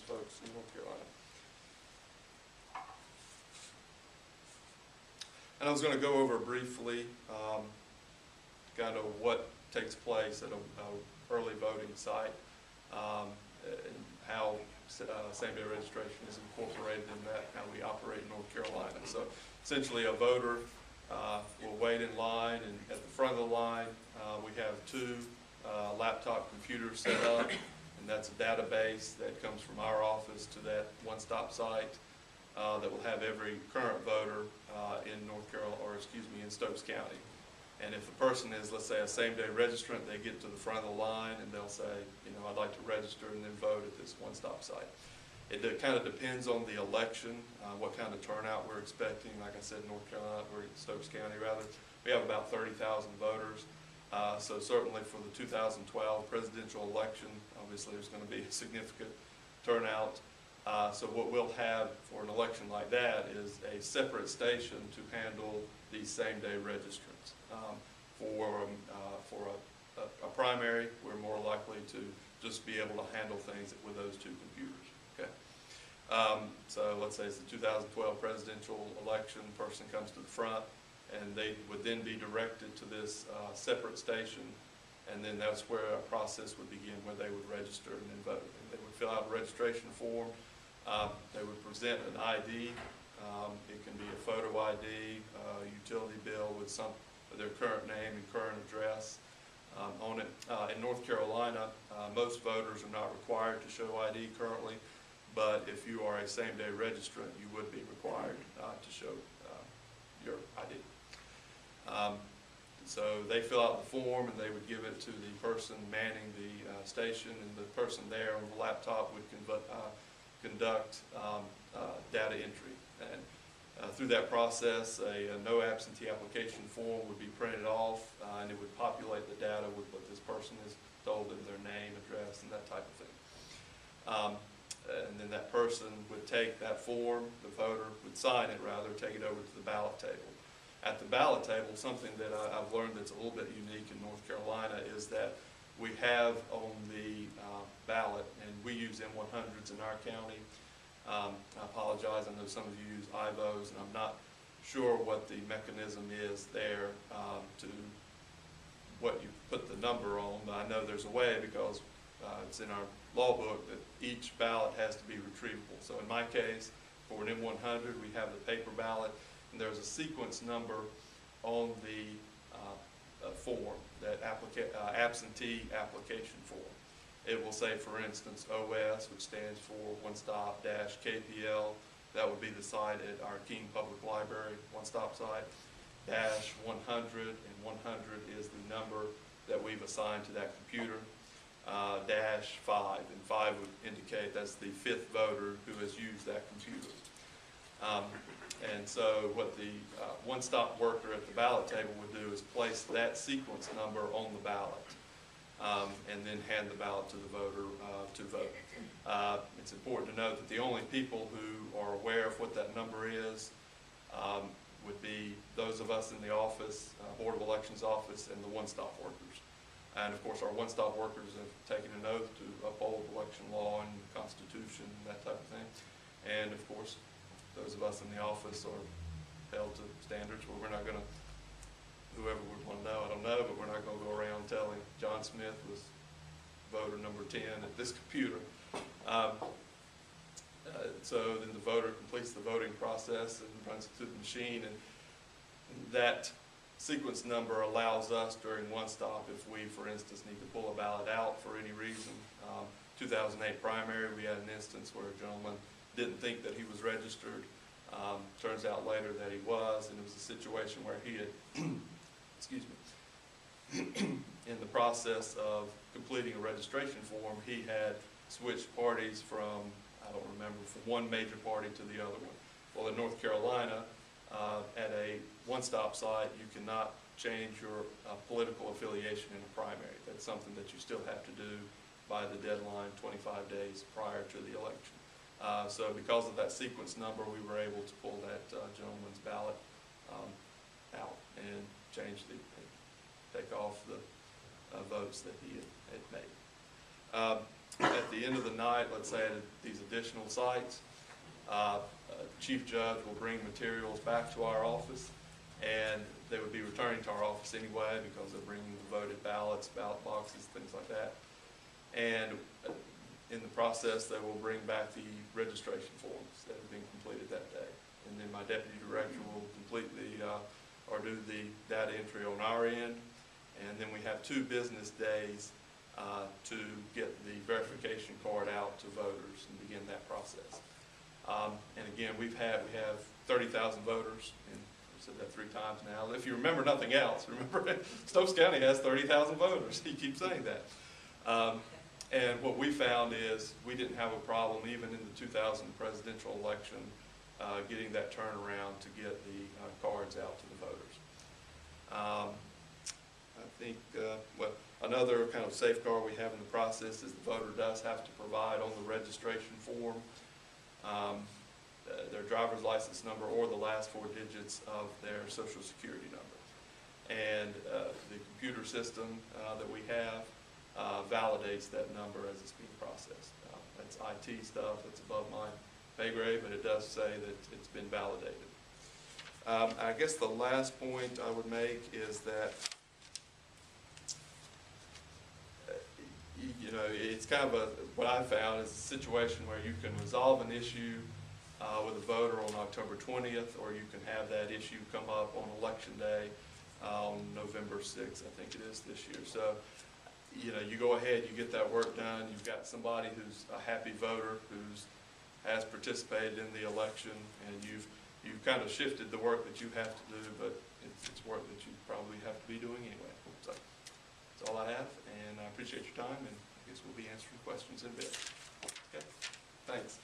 folks in North Carolina. And I was going to go over briefly kind of what takes place at a early voting site, and how same-day registration is incorporated in that, how we operate in North Carolina. So essentially a voter will wait in line, and at the front of the line we have two laptop computers set up, and that's a database that comes from our office to that one-stop site that will have every current voter in North Carolina, or excuse me, in Stokes County. And if the person is, let's say, a same-day registrant, they get to the front of the line and they'll say, you know, I'd like to register and then vote at this one-stop site. It kind of depends on the election, what kind of turnout we're expecting. Like I said, North Carolina, we're in Stokes County rather. We have about 30,000 voters. So certainly for the 2012 presidential election, obviously there's going to be a significant turnout. So what we'll have for an election like that is a separate station to handle these same-day registrants. For a primary, we're more likely to just be able to handle things with those two computers. Okay. So let's say it's the 2012 presidential election, person comes to the front, and they would then be directed to this separate station, and then that's where a process would begin where they would register and then vote. And they would fill out a registration form. They would present an ID. It can be a photo ID, utility bill with their current name and current address on it. In North Carolina, most voters are not required to show ID currently, but if you are a same-day registrant, you would be required to show your ID. So they fill out the form and they would give it to the person manning the station, and the person there on the laptop would conduct data entry. And through that process, a no absentee application form would be printed off, and it would populate the data with what this person is told in their name, address, and that type of thing. And then that person would take that form, the voter would sign it rather, take it over to the ballot table. At the ballot table, something that I've learned that's a little bit unique in North Carolina is that we have on the ballot, and we use M100s in our county. I apologize, I know some of you use IVOs, and I'm not sure what the mechanism is there to what you put the number on, but I know there's a way because it's in our law book that each ballot has to be retrievable. So in my case, for an M100, we have the paper ballot, and there's a sequence number on the form, that absentee application form. It will say, for instance, OS, which stands for one-stop dash KPL. That would be the site at our King Public Library, one-stop site, dash 100, and 100 is the number that we've assigned to that computer, dash 5, and 5 would indicate that's the 5th voter who has used that computer. And so what the one-stop worker at the ballot table would do is place that sequence number on the ballot, and then hand the ballot to the voter to vote. It's important to note that the only people who are aware of what that number is would be those of us in the office, Board of Elections office, and the one-stop workers. And of course our one-stop workers have taken an oath to uphold election law and the Constitution and that type of thing. And of course those of us in the office are held to standards where we're not going to, whoever would want to know, I don't know, but we're not going to go around telling John Smith was voter number 10 at this computer. So then the voter completes the voting process and runs it through the machine, and that sequence number allows us during one stop, if we, for instance, need to pull a ballot out for any reason. 2008 primary, we had an instance where a gentleman didn't think that he was registered. Turns out later that he was, and it was a situation where he had, excuse me, in the process of completing a registration form, he had switched parties from, I don't remember, from one major party to the other one. Well, in North Carolina, at a one-stop site, you cannot change your political affiliation in a primary. That's something that you still have to do by the deadline 25 days prior to the election. So because of that sequence number, we were able to pull that gentleman's ballot out and take off the votes that he had made. At the end of the night, let's say at these additional sites, Chief Judge will bring materials back to our office, and they would be returning to our office anyway because they're bringing the voted ballots, ballot boxes, things like that. And in the process, they will bring back the registration forms that have been completed that day. And then my deputy director will completely or do the data entry on our end. And then we have 2 business days to get the verification card out to voters and begin that process. And again, we have 30,000 voters, and I've said that 3 times now. If you remember nothing else, remember Stokes County has 30,000 voters. He keeps saying that. And what we found is we didn't have a problem even in the 2000 presidential election getting that turnaround to get the cards out to the voters. I think well, another kind of safeguard we have in the process is the voter does have to provide on the registration form their driver's license number or the last 4 digits of their social security number. And the computer system that we have validates that number as it's being processed. That's IT stuff, that's above my pay grade, but it does say that it's been validated. I guess the last point I would make is that you know, it's kind of what I found is a situation where you can resolve an issue with a voter on October 20th, or you can have that issue come up on Election Day on November 6th, I think it is this year. So, you know, you go ahead, you get that work done, you've got somebody who's a happy voter, has participated in the election, and you've kind of shifted the work that you have to do, but it's work that you probably have to be doing anyway. So that's all I have, and I appreciate your time, and I guess we'll be answering questions in a bit. Okay, thanks.